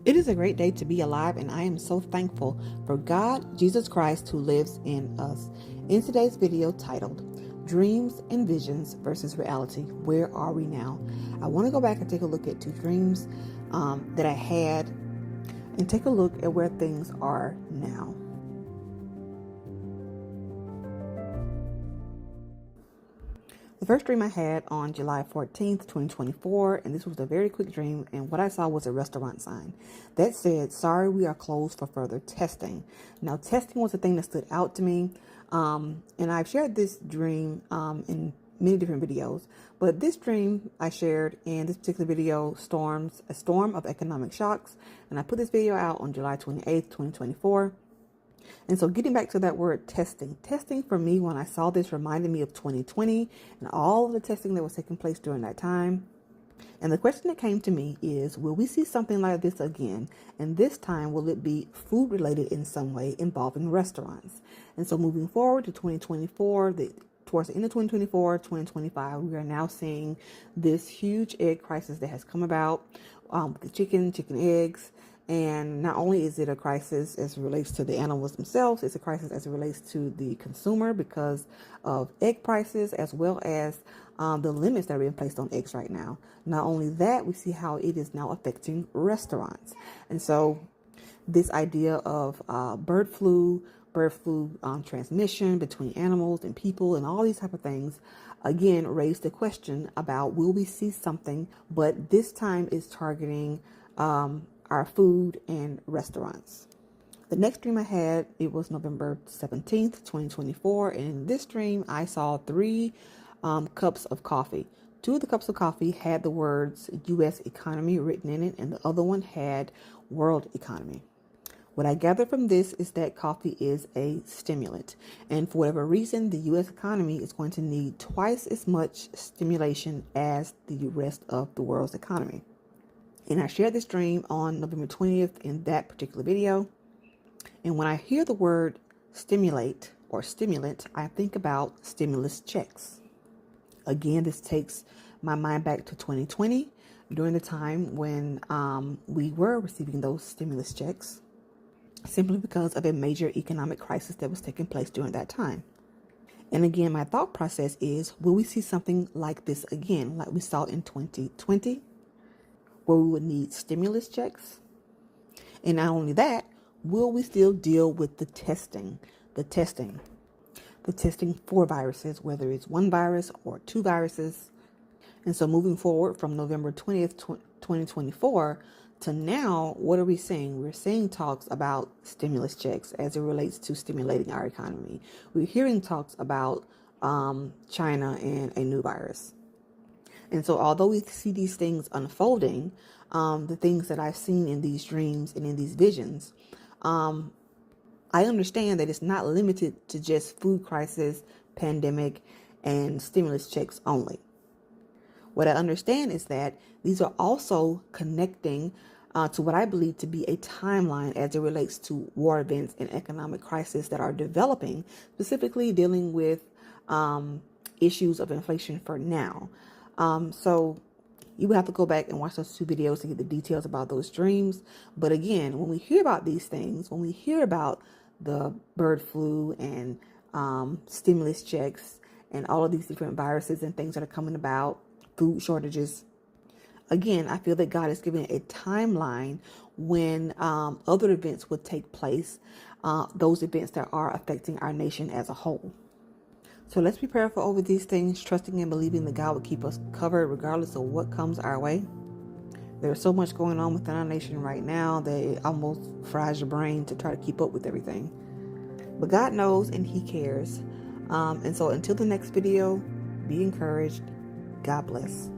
It is a great day to be alive, and I am so thankful for God, Jesus Christ, who lives in us. In today's video titled, Dreams and Visions versus Reality, Where Are We Now? I want to go back and take a look at two dreams that I had and take a look at where things are now. The first dream I had on July 14th, 2024, and this was a very quick dream, and what I saw was a restaurant sign that said, "Sorry, we are closed for further testing." Now, testing was the thing that stood out to me, and I've shared this dream in many different videos, but this dream I shared in this particular video storms a storm of economic shocks, and I put this video out on July 28th, 2024. And so getting back to that word testing for me, when I saw this, reminded me of 2020 and all of the testing that was taking place during that time. And the question that came to me is, will we see something like this again? And this time, will it be food related in some way involving restaurants? And so moving forward to 2024, towards the end of 2024, 2025, we are now seeing this huge egg crisis that has come about with chicken eggs. And not only is it a crisis as it relates to the animals themselves, it's a crisis as it relates to the consumer because of egg prices, as well as the limits that are being placed on eggs right now. Not only that, we see how it is now affecting restaurants. And so this idea of bird flu transmission between animals and people and all these type of things, again, raised the question about, will we see something, but this time is targeting our food and restaurants. The next dream I had, it was November 17th, 2024. And in this dream, I saw 3 cups of coffee. 2 of the cups of coffee had the words U.S. economy written in it, and the other one had world economy. What I gather from this is that coffee is a stimulant. And for whatever reason, the U.S. economy is going to need twice as much stimulation as the rest of the world's economy. And I shared this dream on November 20th in that particular video. And when I hear the word stimulate or stimulant, I think about stimulus checks. Again, this takes my mind back to 2020, during the time when we were receiving those stimulus checks, simply because of a major economic crisis that was taking place during that time. And again, my thought process is, will we see something like this again, like we saw in 2020? Where we would need stimulus checks? And not only that, will we still deal with the testing for viruses, whether it's one virus or 2 viruses? And so moving forward from November 20th, 2024 to now, what are we seeing? We're seeing talks about stimulus checks as it relates to stimulating our economy. We're hearing talks about China and a new virus. And so although we see these things unfolding, the things that I've seen in these dreams and in these visions, I understand that it's not limited to just food crisis, pandemic, and stimulus checks only. What I understand is that these are also connecting to what I believe to be a timeline as it relates to war events and economic crisis that are developing, specifically dealing with issues of inflation for now. So you would have to go back and watch those 2 videos to get the details about those dreams. But again, when we hear about these things, when we hear about the bird flu and stimulus checks and all of these different viruses and things that are coming about, food shortages, again, I feel that God is giving a timeline when other events would take place, those events that are affecting our nation as a whole. So let's be prayerful over these things, trusting and believing that God will keep us covered regardless of what comes our way. There's so much going on within our nation right now that it almost fries your brain to try to keep up with everything. But God knows and He cares. And so until the next video, be encouraged. God bless.